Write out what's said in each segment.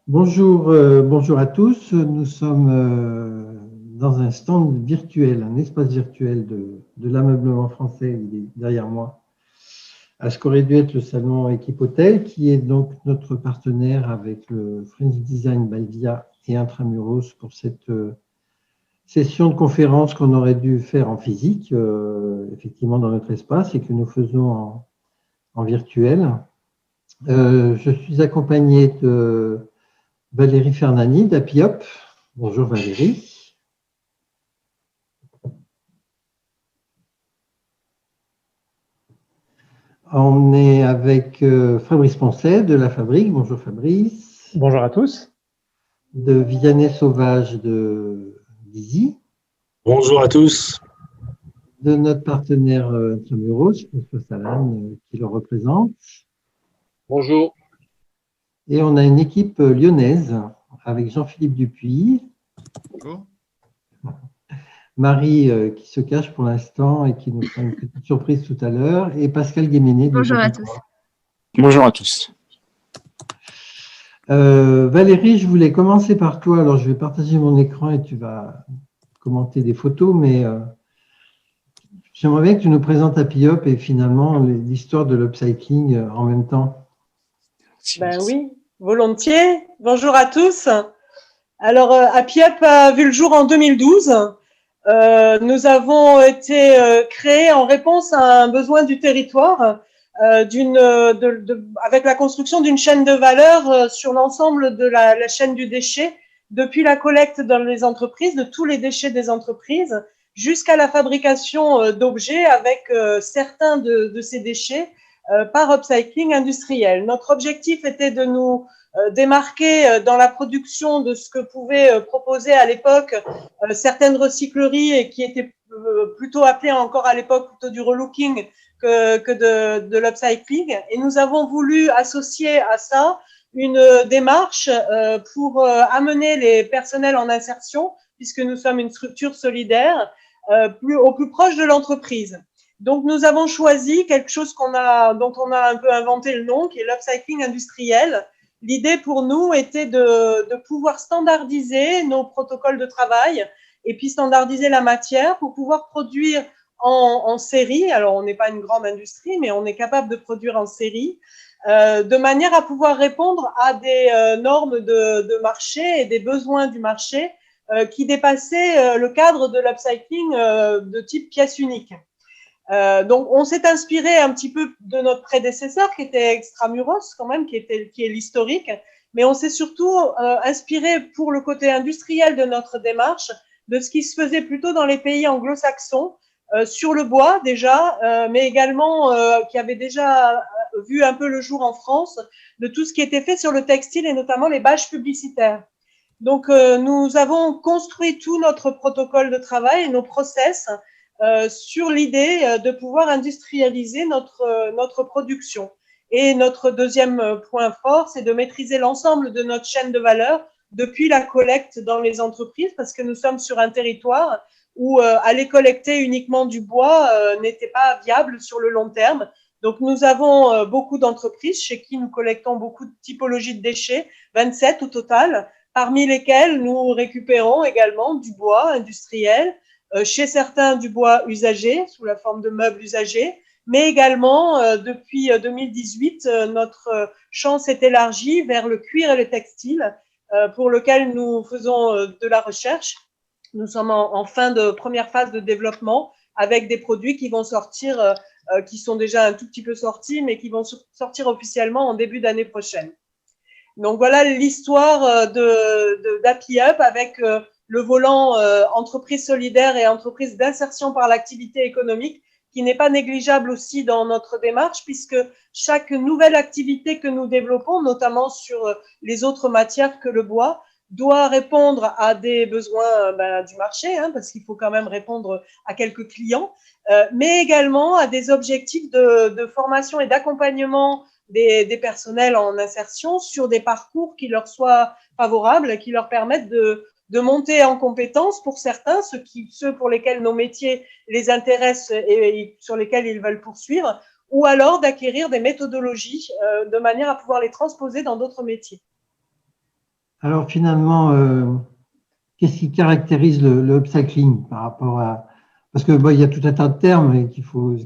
Bonjour à tous. Nous sommes dans un stand virtuel, un espace virtuel de l'ameublement français. Il est derrière moi, à ce qu'aurait dû être le salon Équipe Hôtel, qui est donc notre partenaire avec le French Design Balvia et Intramuros pour cette session de conférence qu'on aurait dû faire en physique, effectivement dans notre espace, et que nous faisons en virtuel. Je suis accompagné de Valérie Fernani d'Apiop. Bonjour Valérie. On est avec Fabrice Poncet de La Fabrique. Bonjour Fabrice. Bonjour à tous. De Vianney Sauvage de Dizzy. Bonjour à tous. De notre partenaire Intramuros, François Salane, qui le représente. Bonjour. Et on a une équipe lyonnaise avec Jean-Philippe Dupuis. Bonjour. Marie qui se cache pour l'instant et qui nous fera une petite surprise tout à l'heure, et Pascal Guéméné. Bonjour à tous. Bonjour à tous. Valérie, je voulais commencer par toi. Alors, je vais partager mon écran et tu vas commenter des photos, mais j'aimerais bien que tu nous présentes Apiop et finalement l'histoire de l'upcycling en même temps. Ben oui, volontiers. Bonjour à tous. Alors, Apiop a vu le jour en 2012. Nous avons été créés en réponse à un besoin du territoire avec la construction d'une chaîne de valeur sur l'ensemble de la chaîne du déchet, depuis la collecte dans les entreprises, de tous les déchets des entreprises, jusqu'à la fabrication d'objets avec certains de ces déchets par upcycling industriel. Notre objectif était de nous démarquer dans la production de ce que pouvaient proposer à l'époque certaines recycleries et qui étaient plutôt appelées encore à l'époque plutôt du relooking que de l'upcycling. Et nous avons voulu associer à ça une démarche pour amener les personnels en insertion, puisque nous sommes une structure solidaire, au plus proche de l'entreprise. Donc, nous avons choisi quelque chose dont on a un peu inventé le nom, qui est l'upcycling industriel. L'idée pour nous était de pouvoir standardiser nos protocoles de travail et puis standardiser la matière pour pouvoir produire en série. Alors, on n'est pas une grande industrie, mais on est capable de produire en série, de manière à pouvoir répondre à des normes de marché et des besoins du marché qui dépassaient le cadre de l'upcycling de type pièce unique. Donc, on s'est inspiré un petit peu de notre prédécesseur qui était Extramuros quand même, qui est l'historique, mais on s'est surtout inspiré pour le côté industriel de notre démarche de ce qui se faisait plutôt dans les pays anglo-saxons, sur le bois déjà, mais également qui avait déjà vu un peu le jour en France, de tout ce qui était fait sur le textile et notamment les bâches publicitaires. Donc, nous avons construit tout notre protocole de travail et nos process sur l'idée de pouvoir industrialiser notre production. Et notre deuxième point fort, c'est de maîtriser l'ensemble de notre chaîne de valeur depuis la collecte dans les entreprises, parce que nous sommes sur un territoire où aller collecter uniquement du bois n'était pas viable sur le long terme. Donc, nous avons beaucoup d'entreprises chez qui nous collectons beaucoup de typologies de déchets, 27 au total, parmi lesquelles nous récupérons également du bois industriel, chez certains du bois usagé, sous la forme de meubles usagés, mais également, depuis 2018, notre champ s'est élargi vers le cuir et le textile, pour lequel nous faisons de la recherche. Nous sommes en première phase de développement avec des produits qui vont sortir, qui sont déjà un tout petit peu sortis, mais qui vont sortir officiellement en début d'année prochaine. Donc voilà l'histoire d'Apiop avec le volant entreprise solidaire et entreprise d'insertion par l'activité économique, qui n'est pas négligeable aussi dans notre démarche, puisque chaque nouvelle activité que nous développons, notamment sur les autres matières que le bois, doit répondre à des besoins du marché, parce qu'il faut quand même répondre à quelques clients, mais également à des objectifs de formation et d'accompagnement des personnels en insertion sur des parcours qui leur soient favorables, qui leur permettent de monter en compétences pour certains, ceux pour lesquels nos métiers les intéressent et sur lesquels ils veulent poursuivre, ou alors d'acquérir des méthodologies de manière à pouvoir les transposer dans d'autres métiers. Alors finalement, qu'est-ce qui caractérise le upcycling par rapport à… Parce que il y a tout un tas de termes qu'il faut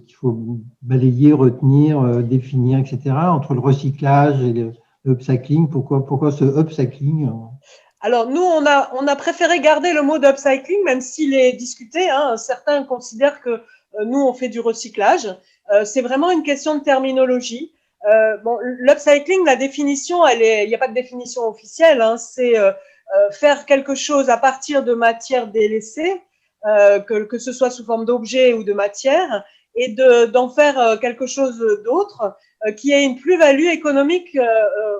balayer, retenir, définir, etc. Entre le recyclage et le upcycling. Pourquoi ce upcycling? Alors, nous, on a préféré garder le mot d'upcycling, même s'il est discuté. Hein. Certains considèrent que nous, on fait du recyclage. C'est vraiment une question de terminologie. Bon, l'upcycling, la définition, il n'y a pas de définition officielle. Hein. C'est faire quelque chose à partir de matières délaissées, que ce soit sous forme d'objet ou de matière, et d'en faire quelque chose d'autre qui ait une plus-value économique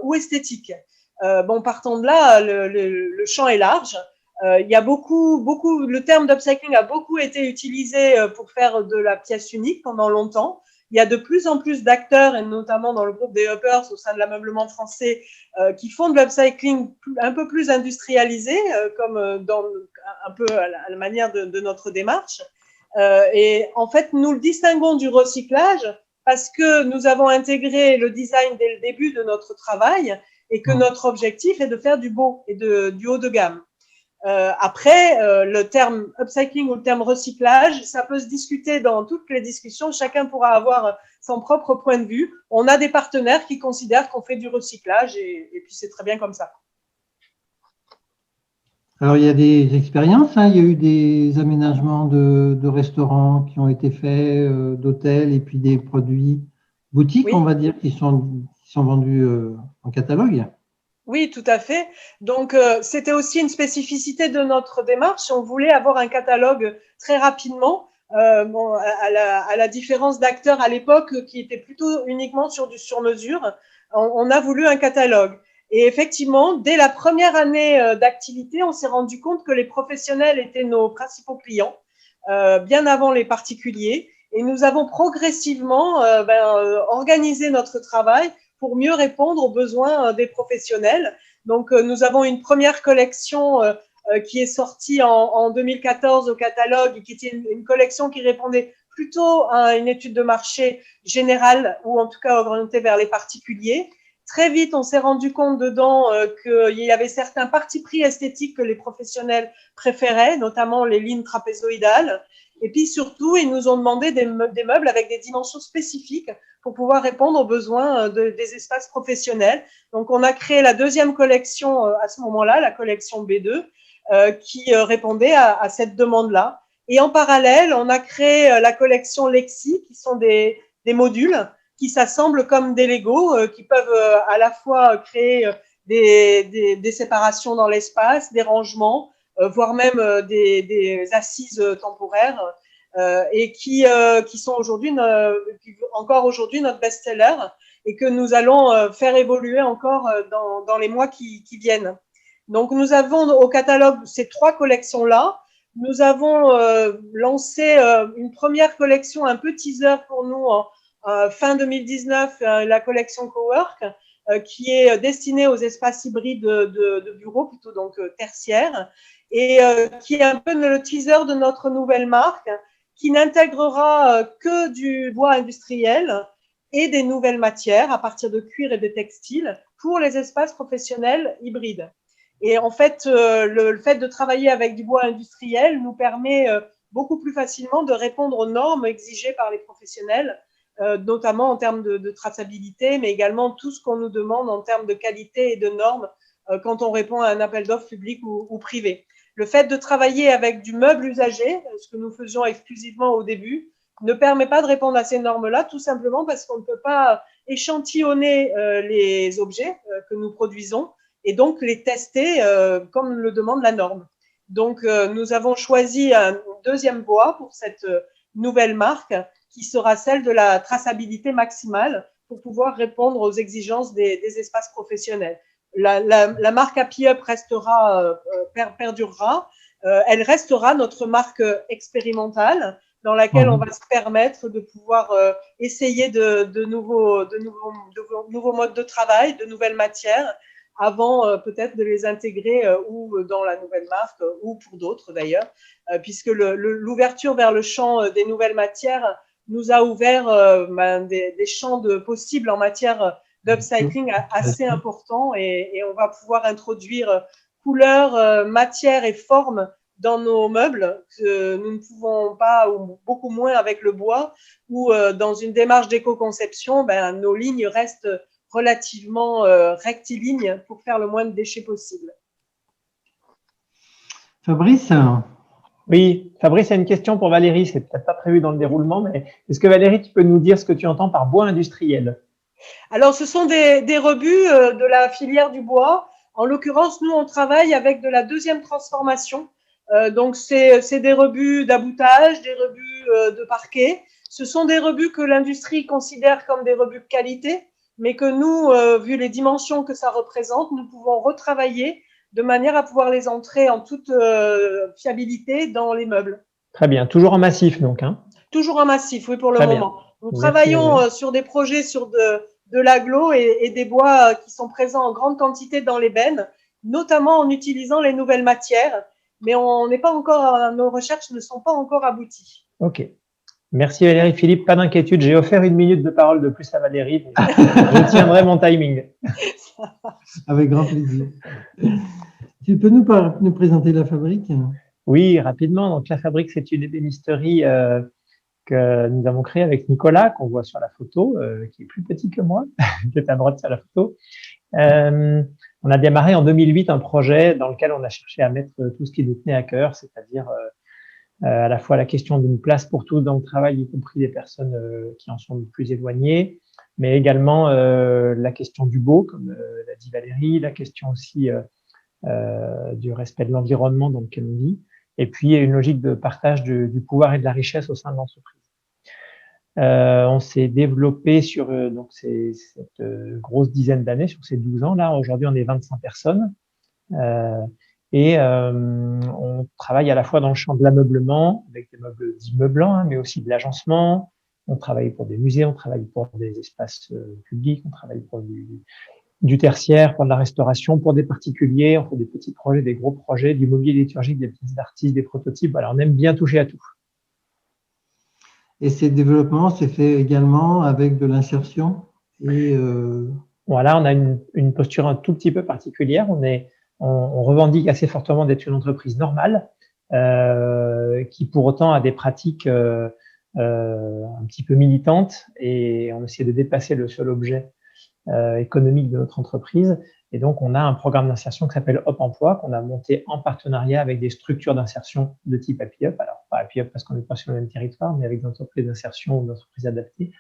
ou esthétique. Bon, partant de là, le champ est large. Il y a le terme d'upcycling a beaucoup été utilisé pour faire de la pièce unique pendant longtemps. Il y a de plus en plus d'acteurs, et notamment dans le groupe des Uppers au sein de l'ameublement français, qui font de l'upcycling un peu plus industrialisé, comme dans un peu à la manière de notre démarche. Et en fait, nous le distinguons du recyclage parce que nous avons intégré le design dès le début de notre travail et que notre objectif est de faire du beau et du haut de gamme. Après, le terme upcycling ou le terme recyclage, ça peut se discuter dans toutes les discussions. Chacun pourra avoir son propre point de vue. On a des partenaires qui considèrent qu'on fait du recyclage et puis c'est très bien comme ça. Alors, il y a des expériences, hein. Il y a eu des aménagements de restaurants qui ont été faits, d'hôtels, et puis des produits boutiques, Oui. on va dire, qui sont vendus en catalogue. Oui, tout à fait. Donc, c'était aussi une spécificité de notre démarche. On voulait avoir un catalogue très rapidement, bon, à la différence d'acteurs à l'époque qui étaient plutôt uniquement sur du sur-mesure. On a voulu un catalogue. Et effectivement, dès la première année d'activité, on s'est rendu compte que les professionnels étaient nos principaux clients, bien avant les particuliers. Et nous avons progressivement organisé notre travail pour mieux répondre aux besoins des professionnels. Donc, nous avons une première collection qui est sortie en 2014 au catalogue et qui était une collection qui répondait plutôt à une étude de marché générale ou en tout cas orientée vers les particuliers. Très vite, on s'est rendu compte dedans qu'il y avait certains partis pris esthétiques que les professionnels préféraient, notamment les lignes trapézoïdales. Et puis surtout, ils nous ont demandé des meubles avec des dimensions spécifiques pour pouvoir répondre aux besoins des espaces professionnels. Donc, on a créé la deuxième collection à ce moment-là, la collection B2, qui répondait à cette demande-là. Et en parallèle, on a créé la collection Lexi, qui sont des modules qui s'assemblent comme des Legos, qui peuvent à la fois créer des séparations dans l'espace, des rangements, voire même des assises temporaires, et qui sont encore aujourd'hui notre best-seller et que nous allons faire évoluer encore dans les mois qui viennent. Donc, nous avons au catalogue ces trois collections-là. Nous avons lancé une première collection, un peu teaser pour nous, fin 2019, la collection Cowork, qui est destinée aux espaces hybrides de bureaux, plutôt donc tertiaires, et qui est un peu le teaser de notre nouvelle marque, qui n'intégrera que du bois industriel et des nouvelles matières à partir de cuir et de textiles pour les espaces professionnels hybrides. Et en fait, le fait de travailler avec du bois industriel nous permet beaucoup plus facilement de répondre aux normes exigées par les professionnels, notamment en termes de traçabilité, mais également tout ce qu'on nous demande en termes de qualité et de normes quand on répond à un appel d'offres public ou privé. Le fait de travailler avec du meuble usagé, ce que nous faisions exclusivement au début, ne permet pas de répondre à ces normes-là, tout simplement parce qu'on ne peut pas échantillonner les objets que nous produisons et donc les tester comme le demande la norme. Donc, nous avons choisi un deuxième bois pour cette nouvelle marque qui sera celle de la traçabilité maximale pour pouvoir répondre aux exigences des espaces professionnels. La marque Happy Up perdurera. Elle restera notre marque expérimentale dans laquelle on va se permettre de pouvoir essayer de nouveaux modes de travail, de nouvelles matières, avant peut-être de les intégrer ou dans la nouvelle marque ou pour d'autres d'ailleurs, puisque l'ouverture vers le champ des nouvelles matières nous a ouvert des champs de possibles en matière d'upcycling assez important et on va pouvoir introduire couleurs, matières et formes dans nos meubles que nous ne pouvons pas, ou beaucoup moins avec le bois, ou dans une démarche d'éco-conception, nos lignes restent relativement rectilignes pour faire le moins de déchets possible. Fabrice? Oui, Fabrice a une question pour Valérie, c'est peut-être pas prévu dans le déroulement, mais est-ce que Valérie, tu peux nous dire ce que tu entends par bois industriel? Alors, ce sont des rebuts de la filière du bois. En l'occurrence, nous, on travaille avec de la deuxième transformation. Donc, c'est des rebuts d'aboutage, des rebuts de parquet. Ce sont des rebuts que l'industrie considère comme des rebuts de qualité, mais que nous, vu les dimensions que ça représente, nous pouvons retravailler de manière à pouvoir les entrer en toute fiabilité dans les meubles. Très bien, toujours en massif donc, hein? Toujours en massif, oui, pour le Très moment. bien. Nous Merci, travaillons sur des projets sur de l'agglo et des bois qui sont présents en grande quantité dans les bennes, notamment en utilisant les nouvelles matières, mais on n'est pas encore, nos recherches ne sont pas encore abouties. Ok. Merci Valérie. Philippe, pas d'inquiétude, j'ai offert 1 minute de parole de plus à Valérie. Je tiendrai mon timing. Avec grand plaisir. Tu peux nous présenter la fabrique? Oui, rapidement. Donc la fabrique, c'est une ébénisterie que nous avons créée avec Nicolas, qu'on voit sur la photo, qui est plus petit que moi, qui est à droite sur la photo. On a démarré en 2008 un projet dans lequel on a cherché à mettre tout ce qui nous tenait à cœur, c'est-à-dire à la fois la question d'une place pour tous dans le travail, y compris des personnes qui en sont le plus éloignées, mais également la question du beau, comme l'a dit Valérie, la question aussi du respect de l'environnement dans lequel on vit, et puis une logique de partage du pouvoir et de la richesse au sein de l'entreprise. On s'est développé sur donc cette grosse dizaine d'années, sur ces 12 ans là. Aujourd'hui, on est 25 personnes et on travaille à la fois dans le champ de l'ameublement avec des meubles dits meublants, hein, mais aussi de l'agencement. On travaille pour des musées, on travaille pour des espaces publics, on travaille pour du tertiaire, pour de la restauration, pour des particuliers. On fait des petits projets, des gros projets, du mobilier liturgique, des pièces d'artistes, des prototypes. Voilà, on aime bien toucher à tout. Et ces développements, c'est fait également avec de l'insertion et Voilà, on a une posture un tout petit peu particulière. On revendique assez fortement d'être une entreprise normale, qui pour autant a des pratiques un petit peu militantes, et on essaie de dépasser le seul objet économique de notre entreprise. Et donc, on a un programme d'insertion qui s'appelle Hop Emploi, qu'on a monté en partenariat avec des structures d'insertion de type Happy Up. Alors, pas Happy Up parce qu'on n'est pas sur le même territoire, mais avec des entreprises d'insertion ou des entreprises adaptées,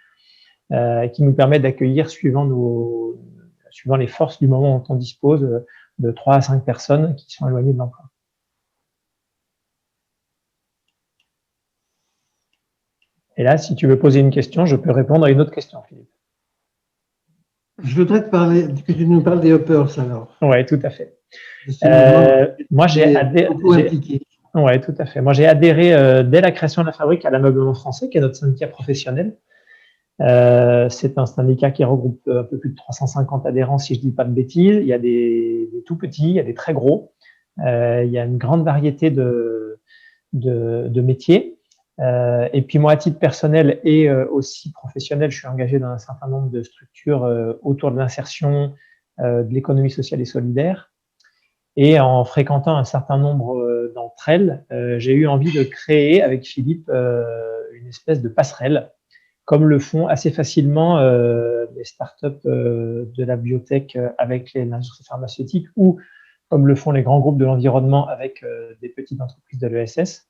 qui nous permettent d'accueillir, suivant les forces du moment dont on dispose, de 3 à 5 personnes qui sont éloignées de l'emploi. Et là, si tu veux poser une question, je peux répondre à une autre question, Philippe. Je voudrais que tu nous parles des hoppers alors. Oui, tout à fait. Moi, j'ai impliqué. Oui, tout à fait. Moi, j'ai adhéré dès la création de la fabrique à l'ameublement français, qui est notre syndicat professionnel. C'est un syndicat qui regroupe un peu plus de 350 adhérents, si je ne dis pas de bêtises. Il y a des tout petits, il y a des très gros. Il y a une grande variété de métiers. Et puis moi, à titre personnel et aussi professionnel, je suis engagé dans un certain nombre de structures autour de l'insertion, de l'économie sociale et solidaire. Et en fréquentant un certain nombre d'entre elles, j'ai eu envie de créer avec Philippe une espèce de passerelle, comme le font assez facilement les startups de la biotech avec l'industrie pharmaceutique, ou comme le font les grands groupes de l'environnement avec des petites entreprises de l'ESS.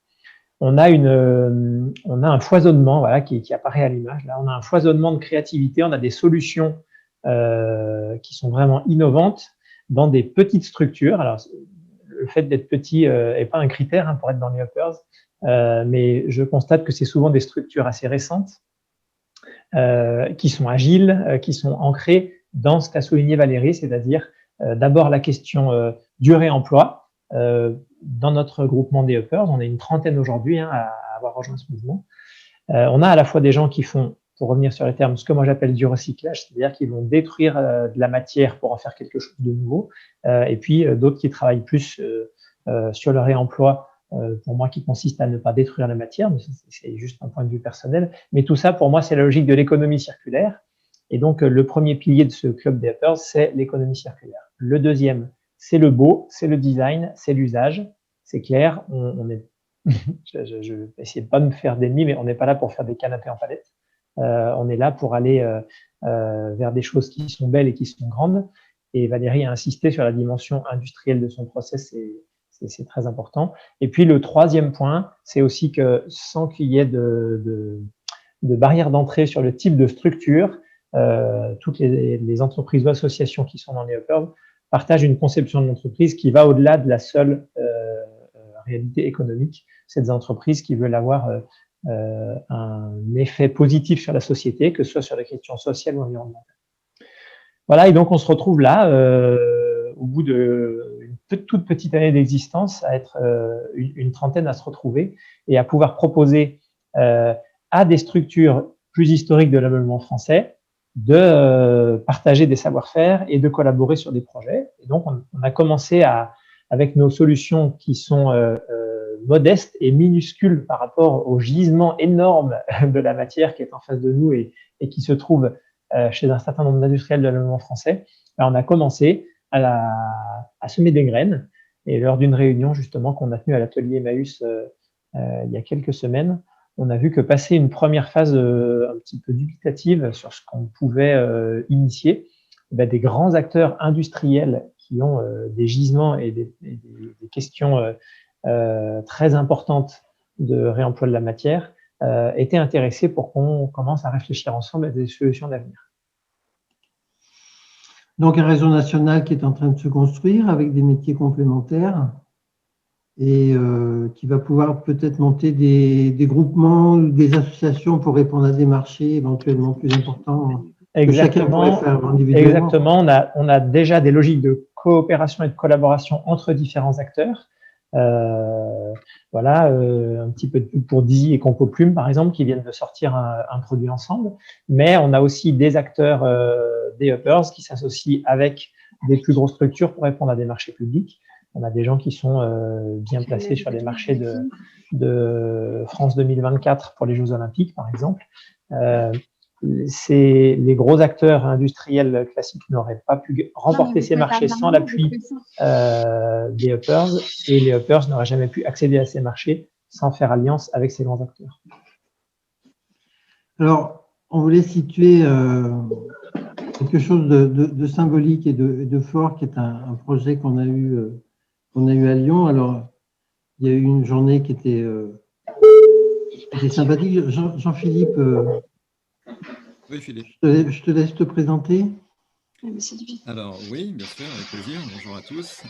On a un foisonnement, voilà, qui apparaît à l'image. Là, on a un foisonnement de créativité. On a des solutions qui sont vraiment innovantes dans des petites structures. Alors, le fait d'être petit n'est pas un critère pour être dans les hoppers, mais je constate que c'est souvent des structures assez récentes, qui sont agiles, qui sont ancrées dans ce qu'a souligné Valérie, c'est-à-dire d'abord la question du réemploi. Dans notre groupement des hoppers, on est une trentaine aujourd'hui à avoir rejoint ce mouvement. On a à la fois des gens qui font, pour revenir sur les termes, ce que moi j'appelle du recyclage, c'est-à-dire qu'ils vont détruire de la matière pour en faire quelque chose de nouveau, et puis d'autres qui travaillent plus sur le réemploi, pour moi qui consiste à ne pas détruire la matière, mais c'est juste un point de vue personnel. Mais tout ça, pour moi, c'est la logique de l'économie circulaire. Et donc, le premier pilier de ce club des uppers, c'est l'économie circulaire. Le deuxième, c'est le beau, c'est le design, c'est l'usage. C'est clair, on est, je vais essayer de ne pas me faire d'ennemis, mais on n'est pas là pour faire des canapés en palette. On est là pour aller vers des choses qui sont belles et qui sont grandes. Et Valérie a insisté sur la dimension industrielle de son process, c'est très important. Et puis, le troisième point, c'est aussi que sans qu'il y ait de barrières d'entrée sur le type de structure, toutes les entreprises ou associations qui sont dans les uppers partagent une conception de l'entreprise qui va au-delà de la seule réalité économique. C'est des entreprises qui veulent avoir un effet positif sur la société, que ce soit sur les questions sociales ou environnementales. Voilà, et donc on se retrouve là, au bout d'une toute petite année d'existence, à être une trentaine à se retrouver et à pouvoir proposer à des structures plus historiques de l'ameublement français de partager des savoir-faire et de collaborer sur des projets. Et donc, on a commencé avec nos solutions qui sont modestes et minuscules par rapport au gisement énorme de la matière qui est en face de nous et qui se trouve chez un certain nombre d'industriels de l'ameublement français. Alors, on a commencé à semer des graines. Et lors d'une réunion, justement, qu'on a tenue à l'atelier Emmaüs il y a quelques semaines, on a vu que passer une première phase un petit peu dubitative sur ce qu'on pouvait initier, des grands acteurs industriels qui ont des gisements et des questions très importantes de réemploi de la matière étaient intéressés pour qu'on commence à réfléchir ensemble à des solutions d'avenir. Donc un réseau national qui est en train de se construire avec des métiers complémentaires et qui va pouvoir peut-être monter des groupements ou des associations pour répondre à des marchés éventuellement plus importants. Exactement. Que chacun pourrait faire individuellement. Exactement. On a déjà des logiques de coopération et de collaboration entre différents acteurs. Voilà, un petit peu de pub pour Dizzy et Compoplume, par exemple, qui viennent de sortir un produit ensemble. Mais on a aussi des acteurs des uppers qui s'associent avec des plus grosses structures pour répondre à des marchés publics. On a des gens qui sont bien placés sur les marchés de France 2024 pour les Jeux Olympiques, par exemple. Les gros acteurs industriels classiques n'auraient pas pu remporter ces marchés sans l'appui des uppers, et les uppers n'auraient jamais pu accéder à ces marchés sans faire alliance avec ces grands acteurs. Alors, on voulait situer quelque chose de symbolique et de fort, qui est un projet qu'on a eu à Lyon. Alors, il y a eu une journée qui était sympathique. Jean-Philippe, oui, Philippe. Je te laisse te présenter. Alors, oui, bien sûr, avec plaisir. Bonjour à tous.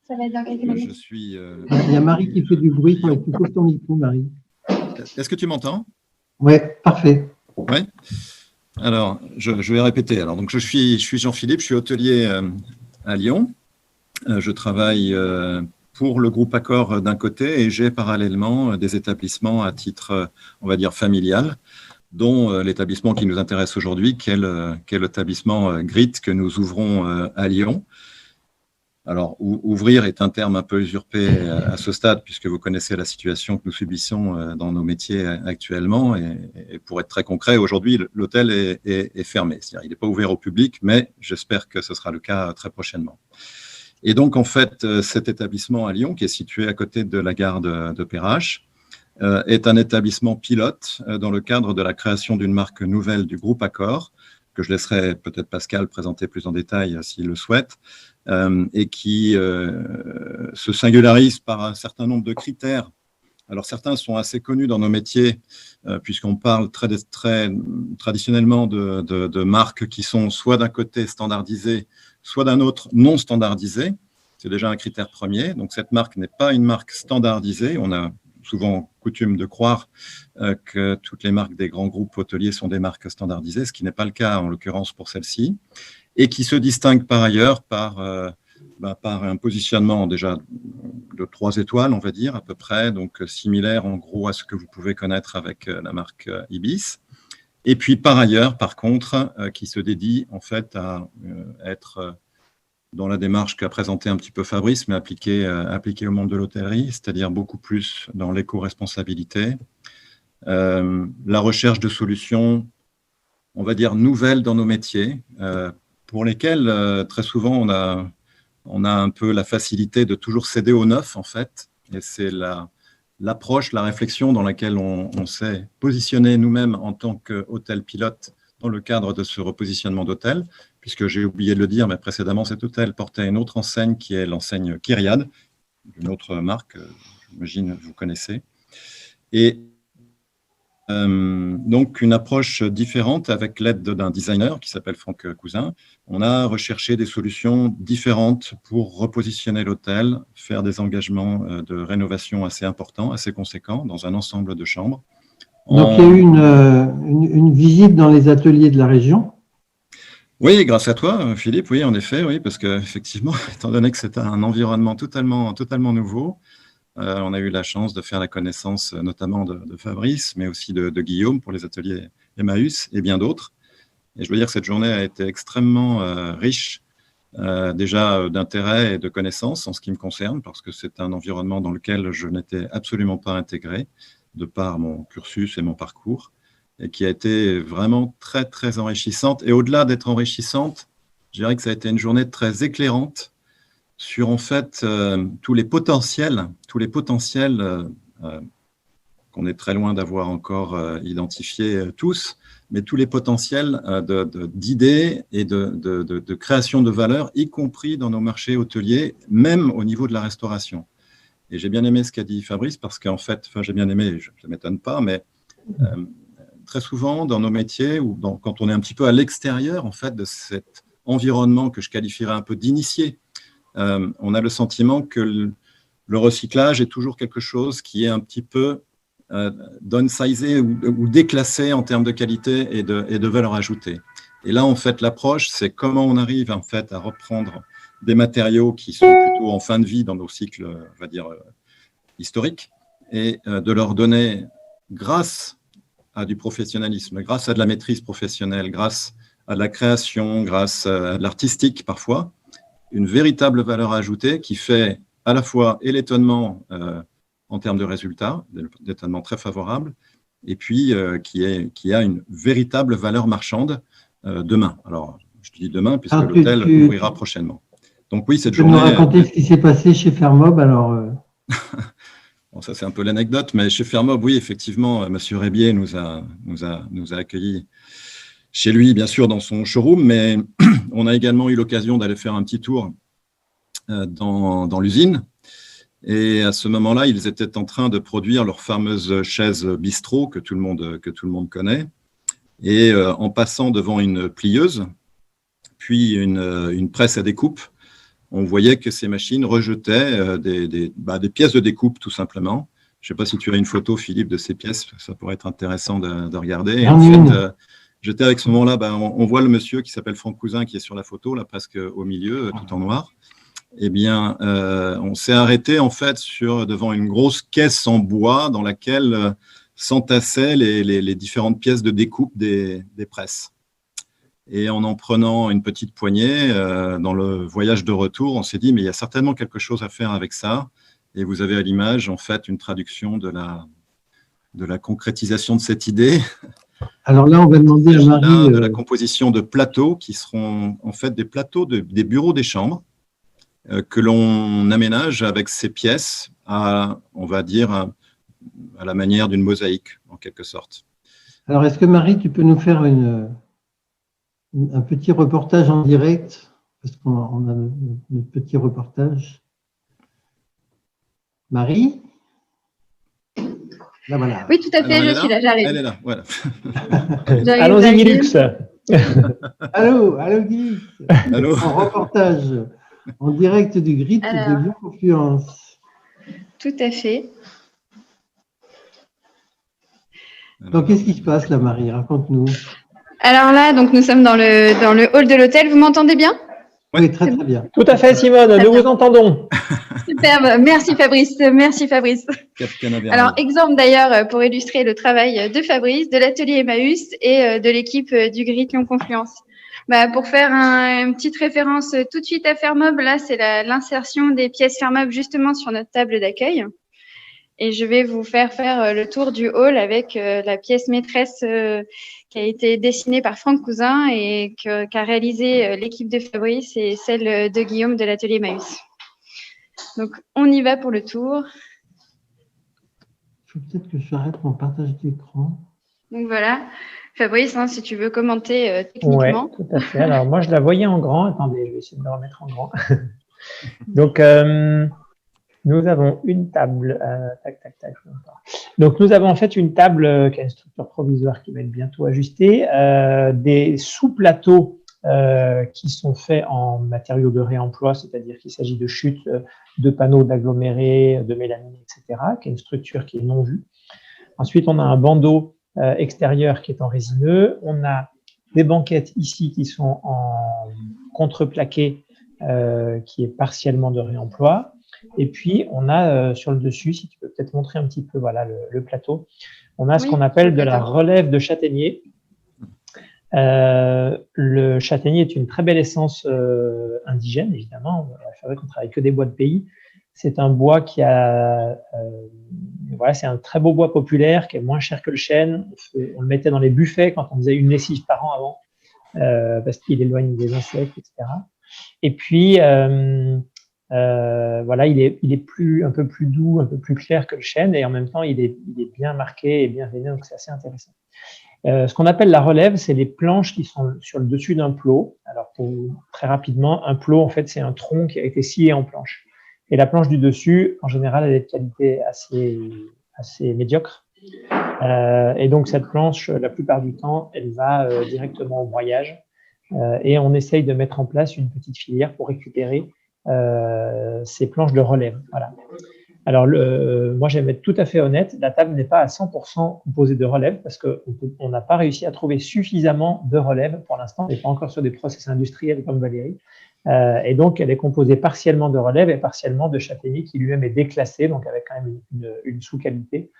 Ça va être dans quelques minutes. Je suis. Il y a Marie qui fait du bruit. Il faut que tu coupes ton micro, Marie. Est-ce que tu m'entends? Oui, parfait. Oui. Alors, je vais répéter. Alors, donc, je suis Jean-Philippe, je suis hôtelier à Lyon. Je travaille pour le groupe Accor d'un côté et j'ai parallèlement des établissements à titre, on va dire, familial, dont l'établissement qui nous intéresse aujourd'hui, qui est l'établissement Grit que nous ouvrons à Lyon. Alors, ouvrir est un terme un peu usurpé à ce stade, puisque vous connaissez la situation que nous subissons dans nos métiers actuellement. Et pour être très concret, aujourd'hui, l'hôtel est fermé. C'est-à-dire, il n'est pas ouvert au public, mais j'espère que ce sera le cas très prochainement. Et donc, en fait, cet établissement à Lyon, qui est situé à côté de la gare de Perrache, est un établissement pilote dans le cadre de la création d'une marque nouvelle du groupe Accor, que je laisserai peut-être Pascal présenter plus en détail s'il le souhaite, et qui se singularise par un certain nombre de critères. Alors, certains sont assez connus dans nos métiers, puisqu'on parle très traditionnellement de marques qui sont soit d'un côté standardisées, soit d'un autre non standardisées. C'est déjà un critère premier. Donc, cette marque n'est pas une marque standardisée. On a souvent coutume de croire que toutes les marques des grands groupes hôteliers sont des marques standardisées, ce qui n'est pas le cas en l'occurrence pour celle-ci, et qui se distingue par ailleurs par un positionnement déjà de 3 étoiles, on va dire à peu près, donc similaire en gros à ce que vous pouvez connaître avec la marque Ibis. Et puis par ailleurs, par contre, qui se dédie en fait à être dans la démarche qu'a présentée un petit peu Fabrice, mais appliquée au monde de l'hôtellerie, c'est-à-dire beaucoup plus dans l'éco-responsabilité, la recherche de solutions on va dire, nouvelles dans nos métiers, pour lesquelles, très souvent, on a un peu la facilité de toujours céder au neuf, en fait. Et c'est l'approche, la réflexion dans laquelle on s'est positionné nous-mêmes en tant qu'hôtel pilote dans le cadre de ce repositionnement d'hôtel, puisque j'ai oublié de le dire, mais précédemment, cet hôtel portait une autre enseigne qui est l'enseigne Kyriade, une autre marque, j'imagine vous connaissez. Et donc, une approche différente avec l'aide d'un designer qui s'appelle Franck Cousin. On a recherché des solutions différentes pour repositionner l'hôtel, faire des engagements de rénovation assez importants, assez conséquents dans un ensemble de chambres. Donc, il y a eu une visite dans les ateliers de la région. Oui, grâce à toi, Philippe, oui, en effet, oui, parce qu'effectivement, étant donné que c'est un environnement totalement nouveau, on a eu la chance de faire la connaissance notamment de Fabrice, mais aussi de Guillaume pour les ateliers Emmaüs et bien d'autres. Et je veux dire que cette journée a été extrêmement riche, déjà d'intérêt et de connaissances en ce qui me concerne, parce que c'est un environnement dans lequel je n'étais absolument pas intégré, de par mon cursus et mon parcours, et qui a été vraiment très enrichissante. Et au-delà d'être enrichissante, je dirais que ça a été une journée très éclairante sur en fait tous les potentiels qu'on est très loin d'avoir encore identifiés tous, mais tous les potentiels d'idées et de création de valeur, y compris dans nos marchés hôteliers, même au niveau de la restauration. Et j'ai bien aimé ce qu'a dit Fabrice, parce qu'en fait, enfin j'ai bien aimé, ça ne m'étonne pas, mais très souvent dans nos métiers, ou quand on est un petit peu à l'extérieur en fait, de cet environnement que je qualifierais un peu d'initié, on a le sentiment que le recyclage est toujours quelque chose qui est un petit peu downsizé ou déclassé en termes de qualité et de valeur ajoutée. Et là, en fait, l'approche, c'est comment on arrive en fait à reprendre des matériaux qui sont plutôt en fin de vie dans nos cycles, on va dire, historiques, et de leur donner, grâce à du professionnalisme, grâce à de la maîtrise professionnelle, grâce à de la création, grâce à de l'artistique parfois, une véritable valeur ajoutée qui fait à la fois et l'étonnement en termes de résultats, d'étonnement très favorable, et puis qui a une véritable valeur marchande demain. Alors, je dis demain, puisque l'hôtel ouvrira prochainement. Donc oui, cette journée… Tu peux nous raconter ce qui s'est passé chez Fermob, alors Bon, ça, c'est un peu l'anecdote, mais chez Fermob, oui, effectivement, M. Rébier nous a accueillis chez lui, bien sûr, dans son showroom, mais on a également eu l'occasion d'aller faire un petit tour dans l'usine. Et à ce moment-là, ils étaient en train de produire leur fameuse chaise bistrot que tout le monde connaît. Et en passant devant une plieuse, puis une presse à découpe, on voyait que ces machines rejetaient des pièces de découpe, tout simplement. Je ne sais pas si tu as une photo, Philippe, de ces pièces, ça pourrait être intéressant de regarder. Et en fait, j'étais avec ce moment-là, on voit le monsieur qui s'appelle Franck Cousin qui est sur la photo, là presque au milieu, tout en noir. Eh bien, on s'est arrêté en fait devant une grosse caisse en bois dans laquelle s'entassaient les différentes pièces de découpe des presses. Et en prenant une petite poignée, dans le voyage de retour, on s'est dit, mais il y a certainement quelque chose à faire avec ça. Et vous avez à l'image, en fait, une traduction de la concrétisation de cette idée. Alors là, on va demander à Marie… de la composition de plateaux qui seront en fait des plateaux des bureaux des chambres que l'on aménage avec ces pièces on va dire, à la manière d'une mosaïque, en quelque sorte. Alors, est-ce que Marie, tu peux nous faire un petit reportage en direct, parce qu'on a notre petit reportage. Marie? Là, voilà. Oui, tout à fait, je suis là, j'arrive. Elle est là, voilà. Allons-y, Guilux. Allô, Guilux. Allô. En reportage, en direct du GRIT de Lyon-Confluence. Tout à fait. Donc, qu'est-ce qui se passe là, Marie? Raconte-nous. Alors là, donc nous sommes dans le hall de l'hôtel. Vous m'entendez bien? Oui, très bien. Tout à fait, Simone, nous vous entendons. Superbe, merci Fabrice. Alors, exemple d'ailleurs pour illustrer le travail de Fabrice, de l'atelier Emmaüs et de l'équipe du GRIT Lyon-Confluence. Pour faire une petite référence tout de suite à Fermob, là c'est l'insertion des pièces Fermob justement sur notre table d'accueil. Et je vais vous faire le tour du hall avec la pièce maîtresse qui a été dessinée par Franck Cousin et qu'a réalisé l'équipe de Fabrice et celle de Guillaume de l'atelier Emmaüs. Donc, on y va pour le tour. Il faut peut-être que j'arrête mon partage d'écran. Donc voilà, Fabrice, hein, si tu veux commenter techniquement. Oui, tout à fait. Alors moi, je la voyais en grand. Attendez, je vais essayer de le remettre en grand. Donc, nous avons une table. Tac. Donc, nous avons en fait une table qui a une structure provisoire qui va être bientôt ajustée, des sous-plateaux qui sont faits en matériaux de réemploi, c'est-à-dire qu'il s'agit de chutes, de panneaux d'agglomérés, de mélamine, etc., qui est une structure qui est non vue. Ensuite, on a un bandeau extérieur qui est en résineux. On a des banquettes ici qui sont en contreplaqué, qui est partiellement de réemploi. Et puis, on a sur le dessus, si tu peux peut-être montrer un petit peu voilà, le plateau, on a ce qu'on appelle de la relève de châtaignier. Le châtaignier est une très belle essence indigène, évidemment. C'est vrai qu'on ne travaille que des bois de pays. C'est un bois qui a... voilà, c'est un très beau bois populaire qui est moins cher que le chêne. On le mettait dans les buffets quand on faisait une lessive par an avant, parce qu'il éloigne des insectes, etc. Et puis, voilà, il est un peu plus doux, un peu plus clair que le chêne, et en même temps, il est bien marqué et bien veiné, donc c'est assez intéressant. Ce qu'on appelle la relève, c'est les planches qui sont sur le dessus d'un plot. Alors, très rapidement, un plot, en fait, c'est un tronc qui a été scié en planche. Et la planche du dessus, en général, elle est de qualité assez médiocre. Et donc, cette planche, la plupart du temps, elle va directement au broyage. Et on essaye de mettre en place une petite filière pour récupérer ces planches de relève. Voilà. Alors, moi, j'aime être tout à fait honnête, la table n'est pas à 100% composée de relève parce qu'on n'a pas réussi à trouver suffisamment de relève pour l'instant. On n'est pas encore sur des process industriels comme Valérie. Et donc, elle est composée partiellement de relève et partiellement de châtaignier qui lui-même est déclassé, donc avec quand même une sous-qualité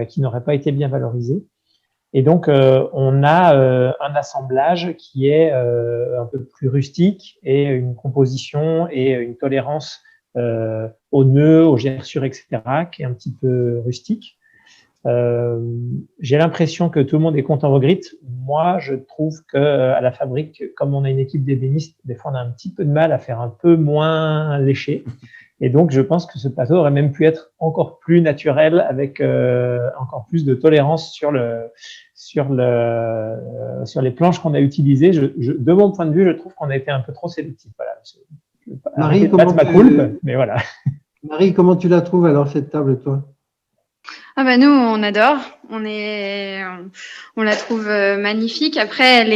qui n'aurait pas été bien valorisée. Et donc, on a un assemblage qui est un peu plus rustique et une composition et une tolérance aux nœuds, aux gerçures, etc., qui est un petit peu rustique. J'ai l'impression que tout le monde est content au grit. Moi, je trouve qu'à la fabrique, comme on a une équipe d'ébénistes, des fois, on a un petit peu de mal à faire un peu moins léché. Et donc, je pense que ce plateau aurait même pu être encore plus naturel avec encore plus de tolérance sur les planches qu'on a utilisées. De mon point de vue, je trouve qu'on a été un peu trop sélectif. Voilà. Marie, mais voilà. Marie, comment tu la trouves alors cette table, toi? Ah bah nous, on adore. On la trouve magnifique. Après,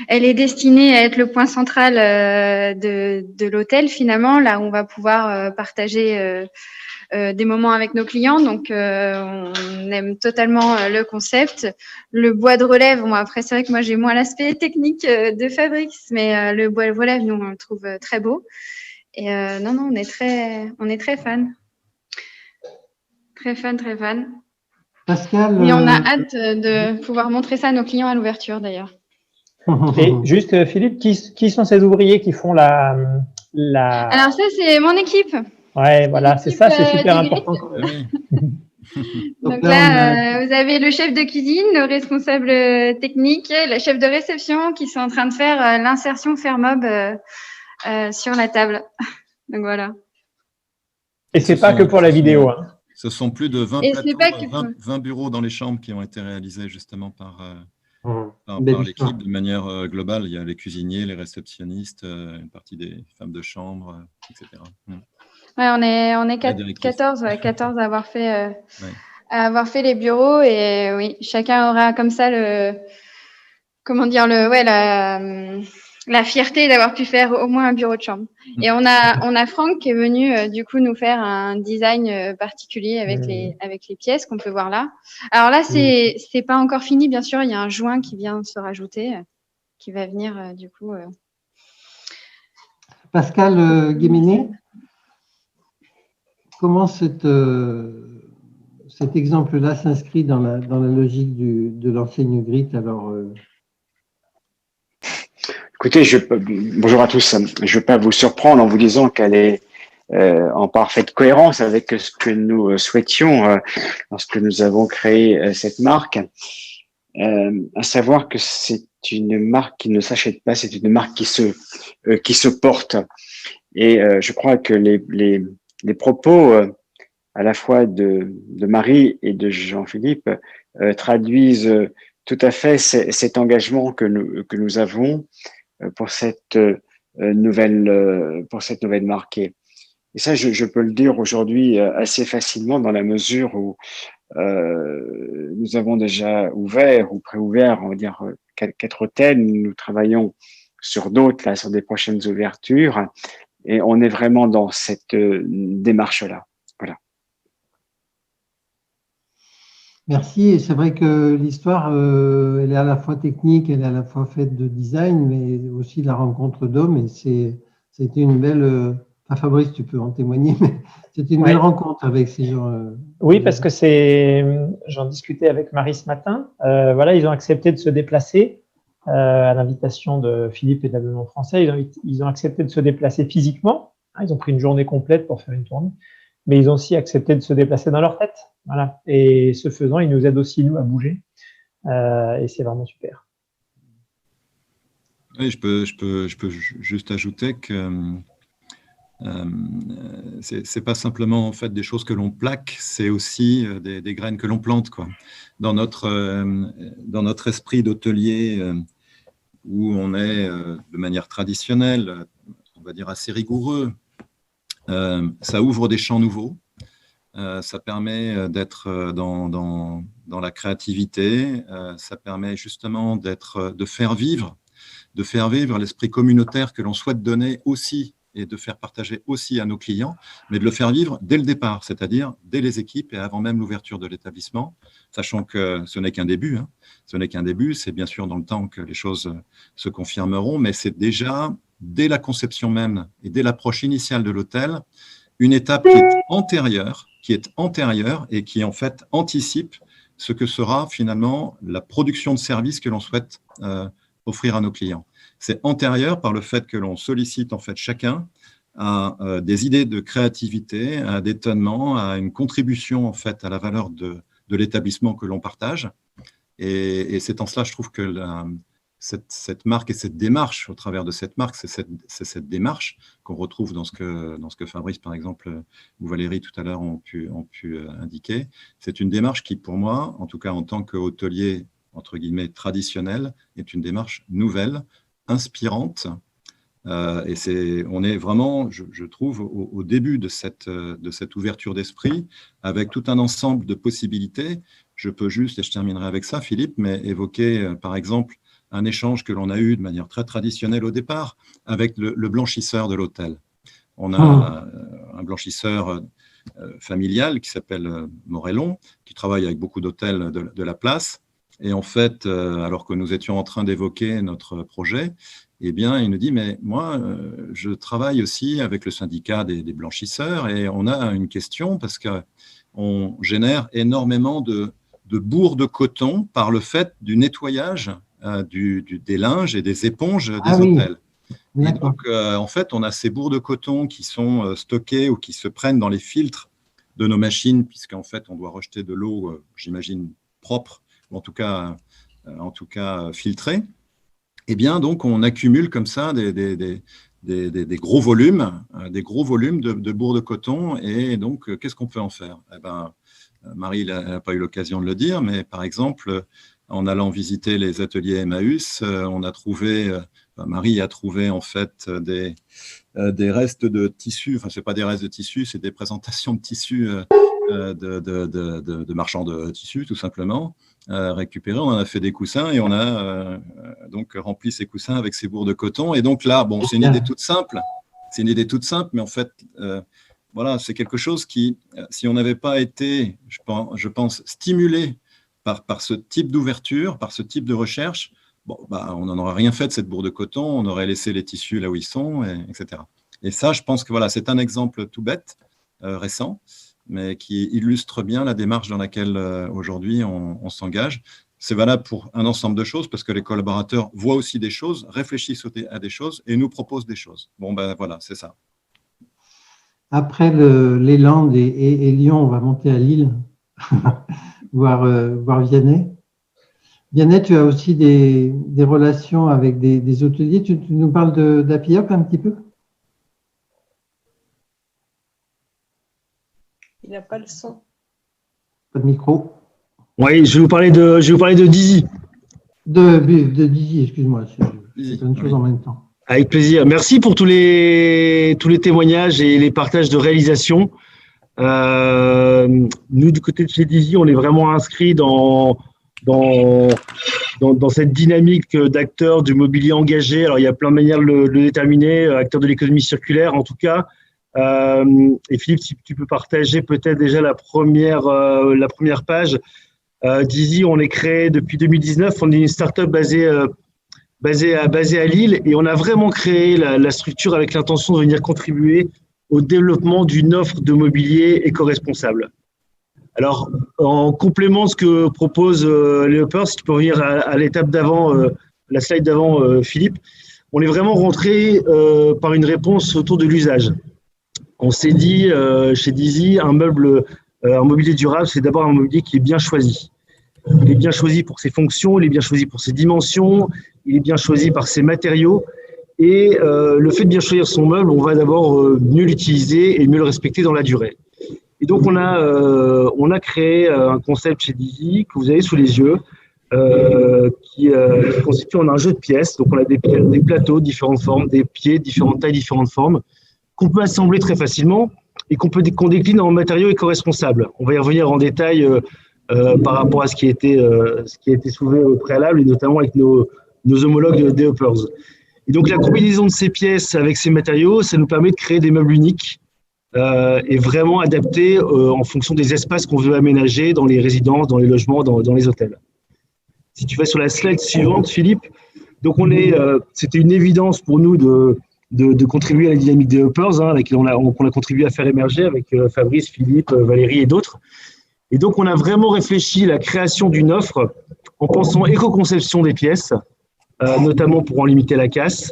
elle est destinée à être le point central de l'hôtel finalement, là où on va pouvoir partager des moments avec nos clients. Donc, on aime totalement le concept. Le bois de relève, bon, après, c'est vrai que moi, j'ai moins l'aspect technique de Fabrice, mais le bois de relève, nous, on le trouve très beau. Et non, on est très fans. Très fan. Pascal. Et on a hâte de pouvoir montrer ça à nos clients à l'ouverture, d'ailleurs. Et juste, Philippe, qui sont ces ouvriers qui font la... Alors ça, c'est mon équipe. Ouais, voilà, c'est ça, c'est super important. Donc là, vous avez le chef de cuisine, le responsable technique, la chef de réception qui sont en train de faire l'insertion Fairmob sur la table. Donc voilà. Et c'est pas que pour la vidéo. Hein. Ce sont plus de 20 bureaux dans les chambres qui ont été réalisés justement par l'équipe de manière globale. Il y a les cuisiniers, les réceptionnistes, une partie des femmes de chambre, etc. Ouais, on est 14 à avoir fait les bureaux et oui, chacun aura comme ça la fierté d'avoir pu faire au moins un bureau de chambre. Et on a Franck qui est venu du coup nous faire un design particulier avec les pièces qu'on peut voir là. Alors là, c'est pas encore fini, bien sûr, il y a un joint qui vient se rajouter, qui va venir du coup. Pascal Guéméné, comment cet exemple-là s'inscrit dans la logique de l'enseigne Grit? Alors, écoutez, bonjour à tous. Je ne vais pas vous surprendre en vous disant qu'elle est en parfaite cohérence avec ce que nous souhaitions lorsque nous avons créé cette marque, à savoir que c'est une marque qui ne s'achète pas, c'est une marque qui se porte. Et je crois que les propos à la fois de Marie et de Jean-Philippe traduisent tout à fait cet engagement que nous avons pour cette nouvelle marque. Et ça, je peux le dire aujourd'hui assez facilement dans la mesure où nous avons déjà ouvert ou préouvert, on va dire, 4 hôtels. Nous travaillons sur d'autres, là, sur des prochaines ouvertures. Et on est vraiment dans cette démarche-là. Voilà. Merci. Et c'est vrai que l'histoire, elle est à la fois technique, elle est à la fois faite de design, mais aussi de la rencontre d'hommes. Et c'était une belle. Fabrice, tu peux en témoigner, mais c'était une belle rencontre avec ces gens. Oui, parce que j'en discutais avec Marie ce matin. Voilà, ils ont accepté de se déplacer à l'invitation de Philippe et de l'Ameublement Français. Ils ont accepté de se déplacer physiquement. Ils ont pris une journée complète pour faire une tournée, mais ils ont aussi accepté de se déplacer dans leur tête. Voilà. Et ce faisant, ils nous aident aussi, nous, à bouger. Et c'est vraiment super. Oui, je peux juste ajouter que c'est pas simplement en fait des choses que l'on plaque, c'est aussi des graines que l'on plante, quoi. Dans notre esprit d'hôtelier où on est de manière traditionnelle, on va dire assez rigoureux, ça ouvre des champs nouveaux, ça permet d'être dans la créativité, ça permet justement de faire vivre l'esprit communautaire que l'on souhaite donner aussi et de faire partager aussi à nos clients, mais de le faire vivre dès le départ, c'est-à-dire dès les équipes et avant même l'ouverture de l'établissement, sachant que ce n'est qu'un début. Hein. Ce n'est qu'un début, c'est bien sûr dans le temps que les choses se confirmeront, mais c'est déjà, dès la conception même et dès l'approche initiale de l'hôtel, une étape qui est antérieure et qui en fait anticipe ce que sera finalement la production de services que l'on souhaite offrir à nos clients. C'est antérieur par le fait que l'on sollicite en fait chacun à des idées de créativité, à d'étonnement, à une contribution en fait à la valeur de l'établissement que l'on partage. Et c'est en cela, je trouve que cette marque et cette démarche, au travers de cette marque, c'est cette démarche qu'on retrouve dans ce que Fabrice, par exemple, ou Valérie tout à l'heure ont pu indiquer. C'est une démarche qui, pour moi, en tout cas en tant qu'hôtelier entre guillemets traditionnel, est une démarche nouvelle, inspirante. Et on est vraiment, je trouve, au début de cette ouverture d'esprit, avec tout un ensemble de possibilités. Je peux juste, et je terminerai avec ça, Philippe, mais évoquer, par exemple, un échange que l'on a eu de manière très traditionnelle au départ avec le blanchisseur de l'hôtel. On a un blanchisseur familial qui s'appelle Morellon, qui travaille avec beaucoup d'hôtels de la place. Et en fait, alors que nous étions en train d'évoquer notre projet, eh bien, il nous dit, mais moi, je travaille aussi avec le syndicat des blanchisseurs et on a une question parce qu'on génère énormément de bourres de coton par le fait du nettoyage des linges et des éponges des hôtels. Et donc, en fait, on a ces bourres de coton qui sont stockées ou qui se prennent dans les filtres de nos machines, puisqu'en fait, on doit rejeter de l'eau, j'imagine, propre, ou en tout cas filtrée. Eh bien, donc, on accumule comme ça des gros volumes, de bourres de coton. Et donc, qu'est-ce qu'on peut en faire? Eh ben, Marie n'a pas eu l'occasion de le dire, mais par exemple, en allant visiter les ateliers Emmaüs, Marie a trouvé en fait des restes de tissus. Enfin, c'est pas des restes de tissus, c'est des présentations de tissus de marchands de tissus, tout simplement. Récupérés, on en a fait des coussins et on a donc rempli ces coussins avec ces bourres de coton. Et donc là, bon, c'est une idée toute simple. C'est une idée toute simple, mais en fait, voilà, c'est quelque chose qui, si on n'avait pas été, je pense, stimulé par ce type d'ouverture, par ce type de recherche, bon, bah, on n'en aurait rien fait de cette bourre de coton, on aurait laissé les tissus là où ils sont, etc. Et ça, je pense que voilà, c'est un exemple tout bête, récent, mais qui illustre bien la démarche dans laquelle aujourd'hui on s'engage. C'est valable pour un ensemble de choses parce que les collaborateurs voient aussi des choses, réfléchissent à des choses et nous proposent des choses. Bon, ben voilà, c'est ça. après les Landes et Lyon, on va monter à Lille, voir Vianney. Vianney, tu as aussi des relations avec des hôteliers. Tu nous parles d'Apiop un petit peu? Il n'a pas le son. Pas de micro. Oui, je vais vous parler de Dizzy. De Dizzy, excuse-moi. C'est une chose en même temps. Avec plaisir. Merci pour tous les témoignages et les partages de réalisation. Nous, du côté de chez Dizzy, on est vraiment inscrits dans cette dynamique d'acteurs du mobilier engagé. Alors, il y a plein de manières de le déterminer, acteurs de l'économie circulaire en tout cas. Et Philippe, si tu peux partager peut-être déjà la première page. Dizzy, on est créé depuis 2019. On est une start-up basée à Lille et on a vraiment créé la structure avec l'intention de venir contribuer au développement d'une offre de mobilier éco-responsable. Alors, en complément de ce que propose les Hoppers, si tu peux revenir à l'étape d'avant, la slide d'avant, Philippe, on est vraiment rentré par une réponse autour de l'usage. On s'est dit chez Dizzy, un mobilier durable, c'est d'abord un mobilier qui est bien choisi. Il est bien choisi pour ses fonctions, il est bien choisi pour ses dimensions, il est bien choisi par ses matériaux. Et le fait de bien choisir son meuble, on va d'abord mieux l'utiliser et mieux le respecter dans la durée. Et donc, on a créé un concept chez Dizzy que vous avez sous les yeux, qui constitue en un jeu de pièces. Donc, on a des plateaux, différentes formes, des pieds, différentes tailles, différentes formes, qu'on peut assembler très facilement et qu'on décline en matériaux éco-responsables. On va y revenir en détail par rapport à ce qui a été soulevé au préalable, et notamment avec nos homologues des Hoppers. Et donc, la combinaison de ces pièces avec ces matériaux, ça nous permet de créer des meubles uniques et vraiment adaptés en fonction des espaces qu'on veut aménager dans les résidences, dans les logements, dans les hôtels. Si tu vas sur la slide suivante, Philippe, donc c'était une évidence pour nous de contribuer à la dynamique des Hoppers, avec laquelle on a contribué à faire émerger avec Fabrice, Philippe, Valérie et d'autres. Et donc, on a vraiment réfléchi à la création d'une offre en pensant éco-conception des pièces, notamment pour en limiter la casse,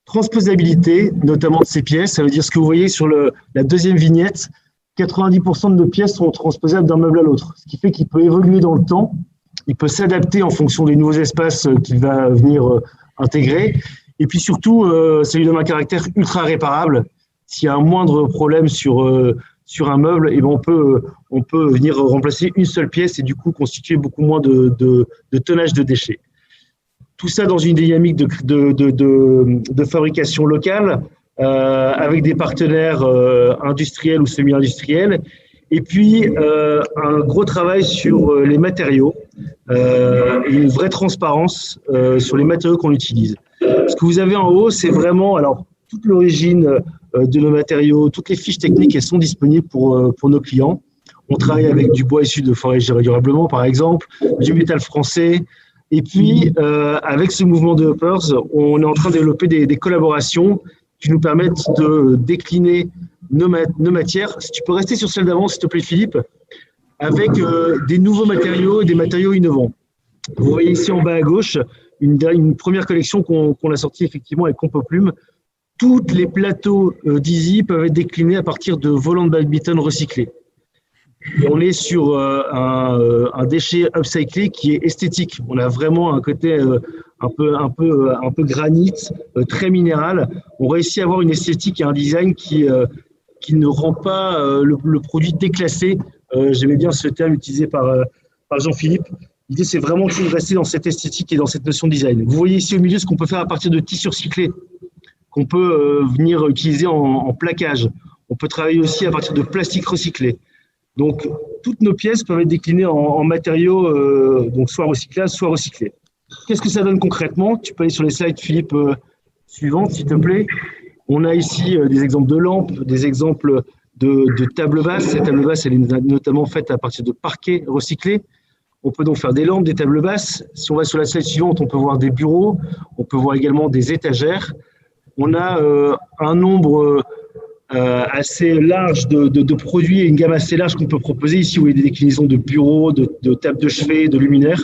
transposabilité, notamment de ces pièces. Ça veut dire ce que vous voyez sur la deuxième vignette, 90% de nos pièces sont transposables d'un meuble à l'autre, ce qui fait qu'il peut évoluer dans le temps, il peut s'adapter en fonction des nouveaux espaces qu'il va venir intégrer. Et puis surtout, ça lui donne un caractère ultra réparable. S'il y a un moindre problème sur un meuble, et ben on peut venir remplacer une seule pièce et du coup constituer beaucoup moins de tonnage de déchets. Tout ça dans une dynamique de fabrication locale avec des partenaires industriels ou semi-industriels. Et puis, un gros travail sur les matériaux et une vraie transparence sur les matériaux qu'on utilise. Ce que vous avez en haut, c'est vraiment toute l'origine de nos matériaux, toutes les fiches techniques, elles sont disponibles pour nos clients. On travaille avec du bois issu de forêts gérées durablement, par exemple, du métal français. Et puis, avec ce mouvement de Hoppers, on est en train de développer des collaborations qui nous permettent de décliner nos matières. Si tu peux rester sur celle d'avant, s'il te plaît, Philippe, avec des nouveaux matériaux et des matériaux innovants. Vous voyez ici en bas à gauche une première collection qu'on a sortie effectivement avec Compoplume. Tous les plateaux Dizzy peuvent être déclinés à partir de volants de badminton recyclés. Et on est sur un déchet upcyclé qui est esthétique. On a vraiment un côté un peu granit, très minéral. On réussit à avoir une esthétique et un design qui ne rend pas le produit déclassé. J'aimais bien ce terme utilisé par Jean-Philippe. L'idée, c'est vraiment de rester dans cette esthétique et dans cette notion de design. Vous voyez ici au milieu ce qu'on peut faire à partir de tissus recyclés, qu'on peut venir utiliser en plaquage. On peut travailler aussi à partir de plastique recyclé. Donc, toutes nos pièces peuvent être déclinées en matériaux donc soit recyclables, soit recyclés. Qu'est-ce que ça donne concrètement? Tu peux aller sur les slides, Philippe, suivantes, s'il te plaît. On a ici des exemples de lampes, des exemples de tables basses. Cette table basse, elle est notamment faite à partir de parquets recyclés. On peut donc faire des lampes, des tables basses. Si on va sur la slide suivante, on peut voir des bureaux. On peut voir également des étagères. On a un nombre assez large de produits et une gamme assez large qu'on peut proposer. Ici, vous voyez des déclinaisons de bureaux, de tables de chevet, de luminaires,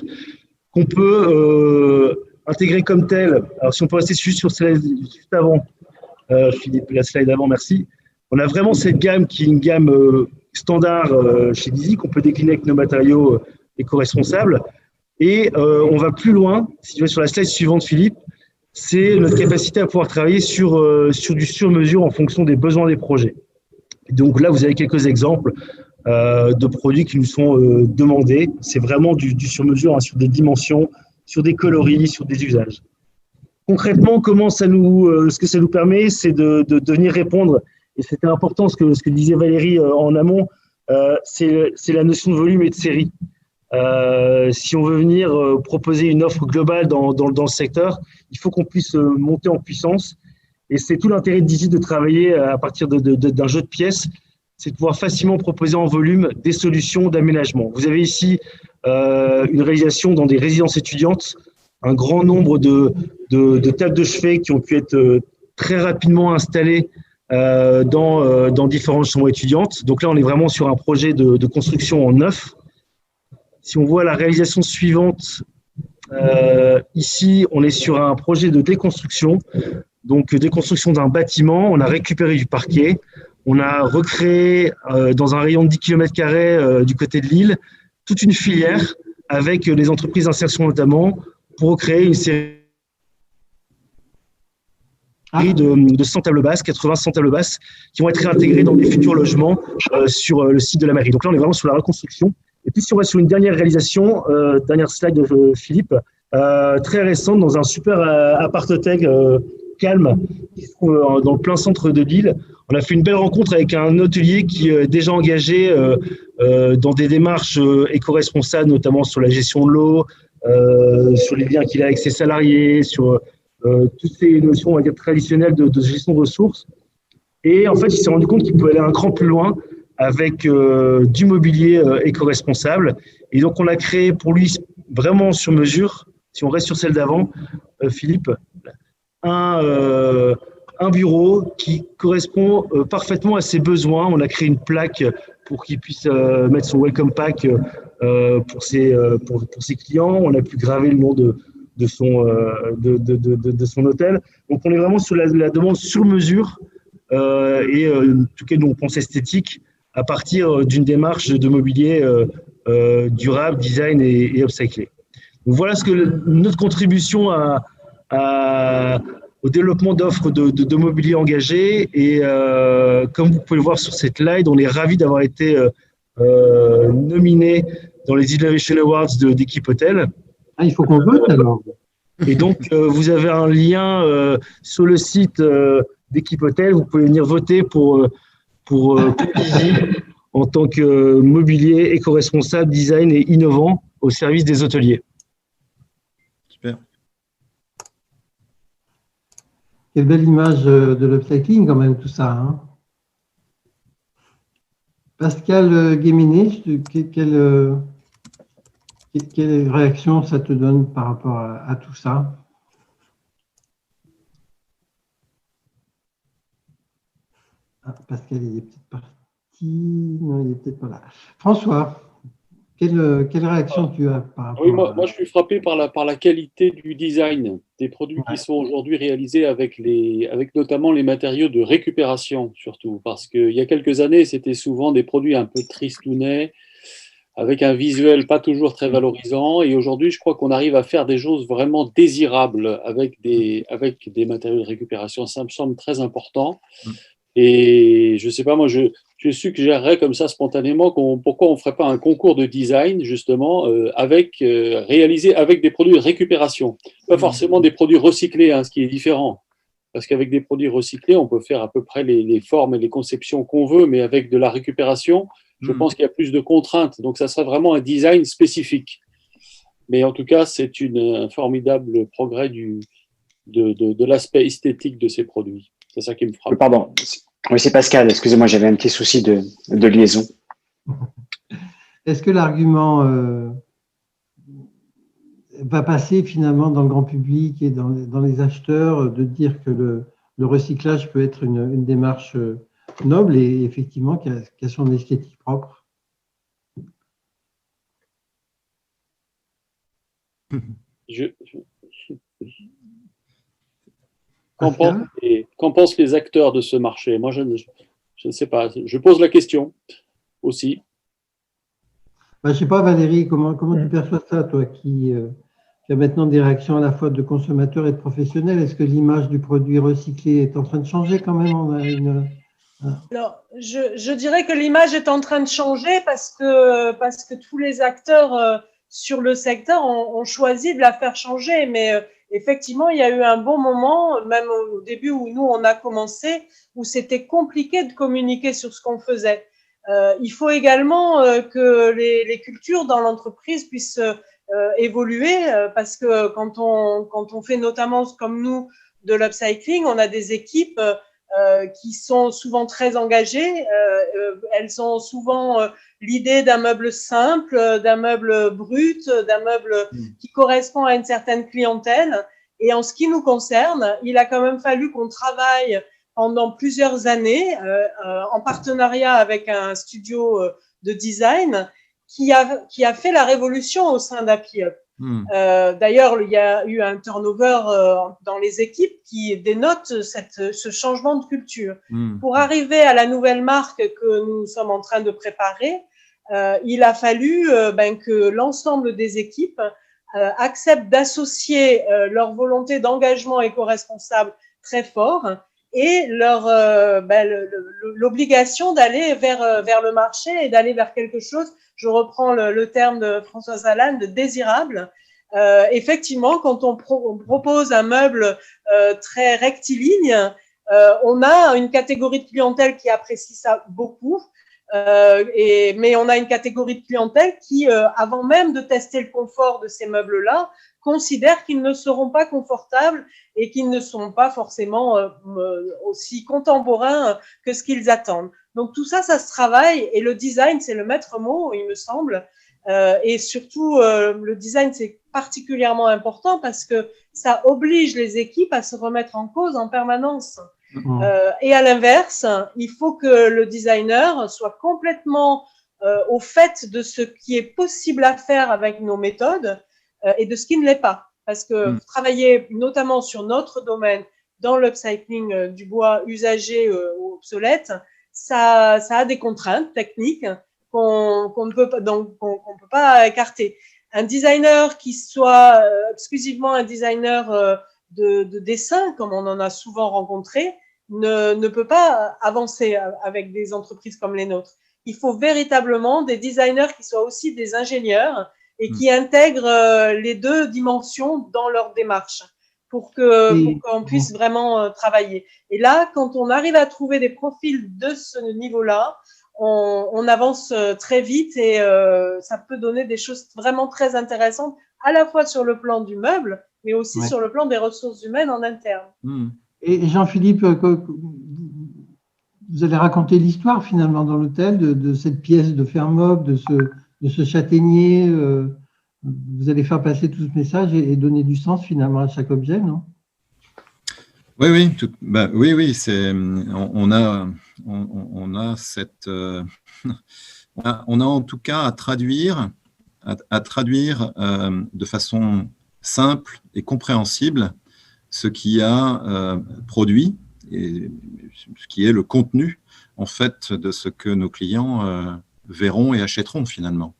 qu'on peut intégrer comme telles. Alors, si on peut rester juste sur celle juste avant, Philippe, la slide avant, merci. On a vraiment cette gamme qui est une gamme standard chez Dizzy qu'on peut décliner avec nos matériaux éco-responsables. Et on va plus loin, si tu vas sur la slide suivante, Philippe, c'est notre capacité à pouvoir travailler sur du sur-mesure en fonction des besoins des projets. Donc là, vous avez quelques exemples de produits qui nous sont demandés. C'est vraiment du sur-mesure, hein, sur des dimensions, sur des coloris, sur des usages. Concrètement, ce que ça nous permet, c'est de venir répondre, et c'était important ce que disait Valérie en amont, c'est la notion de volume et de série. Si on veut venir proposer une offre globale dans le secteur, il faut qu'on puisse monter en puissance. Et c'est tout l'intérêt de Dizzy de travailler à partir d'un jeu de pièces, c'est de pouvoir facilement proposer en volume des solutions d'aménagement. Vous avez ici une réalisation dans des résidences étudiantes, un grand nombre de tables de chevet qui ont pu être très rapidement installées dans différentes chambres étudiantes. Donc là, on est vraiment sur un projet de construction en neuf. Si on voit la réalisation suivante, ici, on est sur un projet de déconstruction. Donc, déconstruction d'un bâtiment. On a récupéré du parquet. On a recréé dans un rayon de 10 km² du côté de Lille toute une filière avec les entreprises d'insertion notamment pour créer une série de 100 tables basses, 80-100 tables basses qui vont être réintégrées dans des futurs logements sur le site de la mairie. Donc là, on est vraiment sur la reconstruction. Et puis, si on va sur une dernière réalisation, dernière slide de Philippe, très récente, dans un super appart-hôtel calme, qui se trouve dans le plein centre de Lille. On a fait une belle rencontre avec un hôtelier qui est déjà engagé dans des démarches éco-responsables, notamment sur la gestion de l'eau, sur les liens qu'il a avec ses salariés, sur toutes ces notions, on va dire, traditionnelles de gestion de ressources. Et en fait, il s'est rendu compte qu'il pouvait aller un cran plus loin avec du mobilier éco-responsable. Et donc, on l'a créé pour lui vraiment sur mesure. Si on reste sur celle d'avant, Philippe, un bureau qui correspond parfaitement à ses besoins. On a créé une plaque pour qu'il puisse mettre son welcome pack pour ses clients. On a pu graver le nom de son hôtel. Donc, on est vraiment sur la demande sur mesure et en tout cas, nous, on pense esthétique à partir d'une démarche de mobilier durable, design et upcyclé. Donc, voilà ce que notre contribution au développement d'offres de mobilier engagé. Et comme vous pouvez le voir sur cette slide, on est ravis d'avoir été nominé dans les Innovation Awards d'Équipe Hôtel. Ah, il faut qu'on vote alors. Et donc, vous avez un lien sur le site d'Équipe Hôtel. Vous pouvez venir voter pour Dizzy en tant que mobilier éco-responsable, design et innovant au service des hôteliers. Super. Quelle belle image de l'upcycling quand même, tout ça. Hein. Pascal Guéméné, quelle réaction ça te donne par rapport à tout ça? Ah, Pascal, il est peut-être parti. Non, il n'est peut-être pas là. François, quelle réaction tu as par rapport Oui, moi, je suis frappé par la qualité du design des produits qui sont aujourd'hui réalisés avec notamment les matériaux de récupération, surtout. Parce qu'il y a quelques années, c'était souvent des produits un peu tristounets, avec un visuel pas toujours très valorisant. Et aujourd'hui, je crois qu'on arrive à faire des choses vraiment désirables avec des matériaux de récupération. Ça me semble très important. Et je ne sais pas, moi, je suggérerais comme ça spontanément pourquoi on ne ferait pas un concours de design, justement, réalisé avec des produits de récupération. Pas forcément des produits recyclés, hein, ce qui est différent. Parce qu'avec des produits recyclés, on peut faire à peu près les formes et les conceptions qu'on veut, mais avec de la récupération, je pense qu'il y a plus de contraintes. Donc, ça serait vraiment un design spécifique. Mais en tout cas, c'est un formidable progrès de l'aspect esthétique de ces produits. C'est ça qui me frappe. Pardon, oui, c'est Pascal. Excusez-moi, j'avais un petit souci de liaison. Est-ce que l'argument va passer finalement dans le grand public et dans les acheteurs de dire que le recyclage peut être une démarche noble et effectivement qui a son esthétique propre? Qu'en pensent les acteurs de ce marché? Moi, Je ne sais pas. Je pose la question aussi. Je ne sais pas, Valérie, comment tu perçois ça, toi, qui a maintenant des réactions à la fois de consommateurs et de professionnels? Est-ce que l'image du produit recyclé est en train de changer quand même? Alors, je dirais que l'image est en train de changer parce que tous les acteurs sur le secteur ont choisi de la faire changer. Mais effectivement, il y a eu un bon moment, même au début où nous, on a commencé, où c'était compliqué de communiquer sur ce qu'on faisait. Il faut également que les cultures dans l'entreprise puissent évoluer parce que quand on fait notamment comme nous de l'upcycling, on a des équipes qui sont souvent très engagées. Elles ont souvent l'idée d'un meuble simple, d'un meuble brut, d'un meuble qui correspond à une certaine clientèle. Et en ce qui nous concerne, il a quand même fallu qu'on travaille pendant plusieurs années en partenariat avec un studio de design qui a fait la révolution au sein d'Happy-Up. D'ailleurs, il y a eu un turnover dans les équipes qui dénote ce changement de culture. Pour arriver à la nouvelle marque que nous sommes en train de préparer, il a fallu que l'ensemble des équipes acceptent d'associer leur volonté d'engagement éco-responsable très fort et l'obligation d'aller vers le marché et d'aller vers quelque chose, je reprends le terme de Françoise Allan, de désirable. Effectivement, quand on propose un meuble très rectiligne, on a une catégorie de clientèle qui apprécie ça beaucoup, mais on a une catégorie de clientèle qui, avant même de tester le confort de ces meubles-là, considèrent qu'ils ne seront pas confortables et qu'ils ne sont pas forcément aussi contemporains que ce qu'ils attendent. Donc tout ça, ça se travaille et le design, c'est le maître mot, il me semble. Et surtout, le design, c'est particulièrement important parce que ça oblige les équipes à se remettre en cause en permanence. Et à l'inverse, il faut que le designer soit complètement au fait de ce qui est possible à faire avec nos méthodes et de ce qui ne l'est pas. Parce que travailler notamment sur notre domaine, dans l'upcycling du bois usagé ou obsolète, ça a des contraintes techniques qu'on ne peut pas écarter. Un designer qui soit exclusivement un designer de dessin, comme on en a souvent rencontré, ne peut pas avancer avec des entreprises comme les nôtres. Il faut véritablement des designers qui soient aussi des ingénieurs et qui intègrent les deux dimensions dans leur démarche pour qu'on puisse vraiment travailler. Et là, quand on arrive à trouver des profils de ce niveau-là, on avance très vite et ça peut donner des choses vraiment très intéressantes, à la fois sur le plan du meuble, mais aussi sur le plan des ressources humaines en interne. Et Jean-Philippe, vous allez raconter l'histoire finalement dans l'hôtel de cette pièce de Fermob, de ce châtaignier. Vous allez faire passer tout ce message et donner du sens finalement à chaque objet, non? Oui, oui, c'est, on a cette, on a en tout cas à traduire de façon simple et compréhensible ce qui a produit et ce qui est le contenu en fait de ce que nos clients verront et achèteront finalement.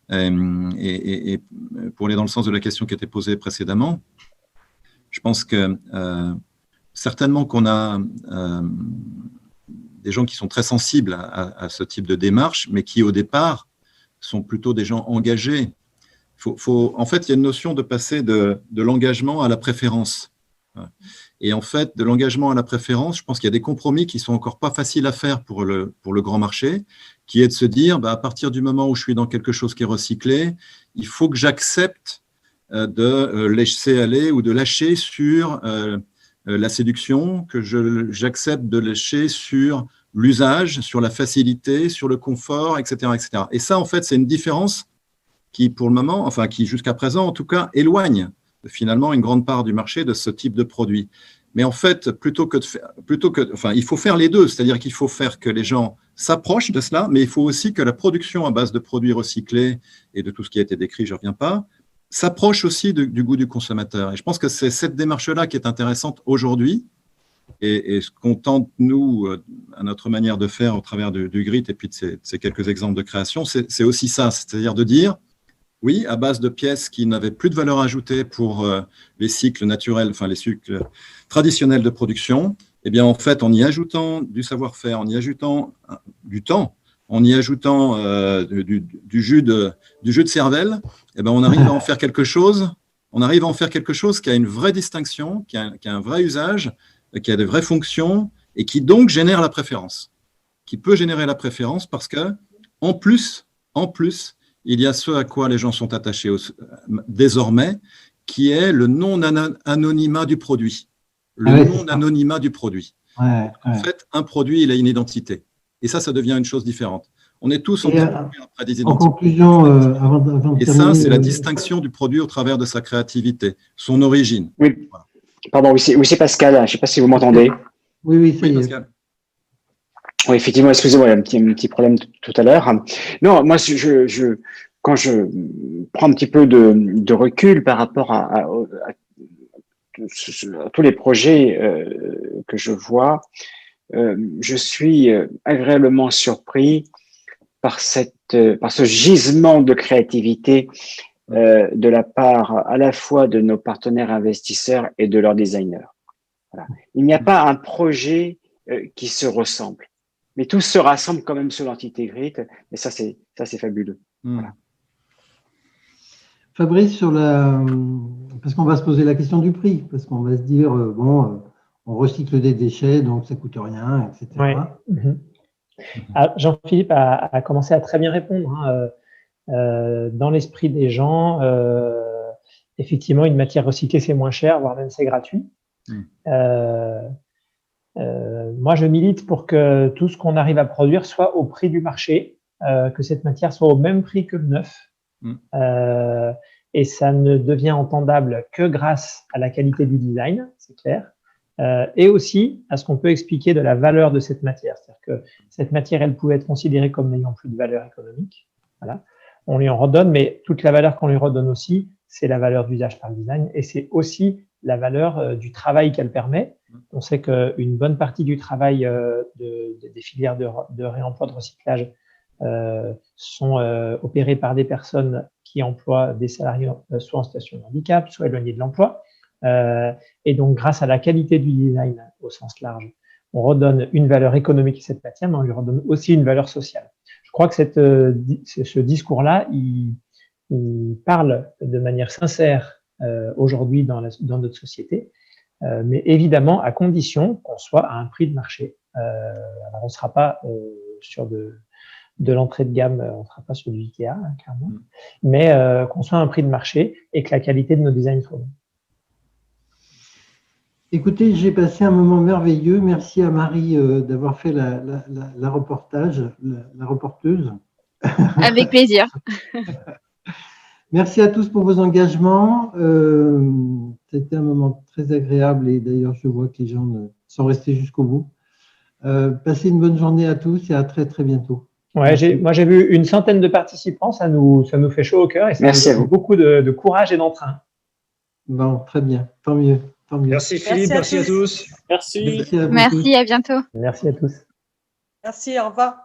Et pour aller dans le sens de la question qui était posée précédemment, je pense que certainement qu'on a des gens qui sont très sensibles à ce type de démarche, mais qui au départ sont plutôt des gens engagés. En fait, il y a une notion de passer de l'engagement à la préférence. Et en fait, de l'engagement à la préférence, je pense qu'il y a des compromis qui sont encore pas faciles à faire pour le grand marché, qui est de se dire, à partir du moment où je suis dans quelque chose qui est recyclé, il faut que j'accepte de laisser aller ou de lâcher sur la séduction, que j'accepte de lâcher sur l'usage, sur la facilité, sur le confort, etc., etc. Et ça, en fait, c'est une différence qui, pour le moment, enfin, qui jusqu'à présent, en tout cas, éloigne finalement une grande part du marché de ce type de produit. Mais en fait, il faut faire les deux, c'est-à-dire qu'il faut faire que les gens s'approchent de cela, mais il faut aussi que la production à base de produits recyclés et de tout ce qui a été décrit, je ne reviens pas, s'approche aussi du goût du consommateur. Et je pense que c'est cette démarche-là qui est intéressante aujourd'hui, Et ce qu'on tente, nous, à notre manière de faire au travers du GRIT et puis de ces quelques exemples de création, c'est aussi ça, c'est-à-dire de dire, oui, à base de pièces qui n'avaient plus de valeur ajoutée pour les cycles naturels, enfin les cycles traditionnels de production, eh bien, en fait, en y ajoutant du savoir-faire, en y ajoutant du temps, en y ajoutant du jus de cervelle, eh bien, on arrive à en faire quelque chose. On arrive à en faire quelque chose qui a une vraie distinction, qui a un vrai usage, qui a des vraies fonctions et qui donc génère la préférence. Qui peut générer la préférence parce que, en plus, il y a ce à quoi les gens sont attachés désormais, qui est le non-anonymat du produit. Non-anonymat du produit. En fait, un produit, il a une identité. Et ça devient une chose différente. On est tous après des identités. En conclusion, avant de terminer, et ça, c'est la distinction du produit au travers de sa créativité, son origine. Oui, voilà. Pardon, oui, c'est Pascal. Je ne sais pas si vous m'entendez. Oui, c'est Pascal. Oui, effectivement, excusez-moi, il y a un petit problème tout à l'heure. Non, moi, quand je prends un petit peu de recul par rapport à tous les projets que je vois, je suis agréablement surpris par ce gisement de créativité de la part à la fois de nos partenaires investisseurs et de leurs designers. Voilà. Il n'y a pas un projet qui se ressemble, mais tous se rassemblent quand même sur l'entité GRIT, et ça c'est fabuleux. Voilà. Fabrice, parce qu'on va se poser la question du prix, parce qu'on va se dire, on recycle des déchets, donc ça coûte rien, etc. Ouais. Jean-Philippe a commencé à très bien répondre. Dans l'esprit des gens, effectivement, une matière recyclée, c'est moins cher, voire même c'est gratuit. Moi, je milite pour que tout ce qu'on arrive à produire soit au prix du marché, que cette matière soit au même prix que le neuf. Et ça ne devient entendable que grâce à la qualité du design, c'est clair, et aussi à ce qu'on peut expliquer de la valeur de cette matière. C'est-à-dire que cette matière, elle pouvait être considérée comme n'ayant plus de valeur économique. Voilà. On lui en redonne, mais toute la valeur qu'on lui redonne aussi, c'est la valeur d'usage par le design et c'est aussi la valeur du travail qu'elle permet. On sait qu'une bonne partie du travail des filières de réemploi, de recyclage sont opérées par des personnes qui emploient des salariés soit en situation de handicap, soit éloignés de l'emploi. Et donc, grâce à la qualité du design au sens large, on redonne une valeur économique à cette matière, mais on lui redonne aussi une valeur sociale. Je crois que ce discours-là, il parle de manière sincère aujourd'hui dans notre société, mais évidemment à condition qu'on soit à un prix de marché. Alors on ne sera pas sur de l'entrée de gamme, on ne sera pas sur du Ikea, hein, clairement, mais qu'on soit à un prix de marché et que la qualité de nos designs soit bonne. Écoutez, j'ai passé un moment merveilleux. Merci à Marie d'avoir fait la reporteuse. Avec plaisir. Merci à tous pour vos engagements. C'était un moment très agréable et d'ailleurs, je vois que les gens sont restés jusqu'au bout. Passez une bonne journée à tous et à très, très bientôt. Ouais, moi, j'ai vu une centaine de participants. Ça nous fait chaud au cœur et ça nous donne beaucoup de courage et d'entrain. Bon, très bien. Tant mieux. Merci Philippe, merci à tous. Merci. Merci, Merci, à bientôt. Merci à tous. Merci, au revoir.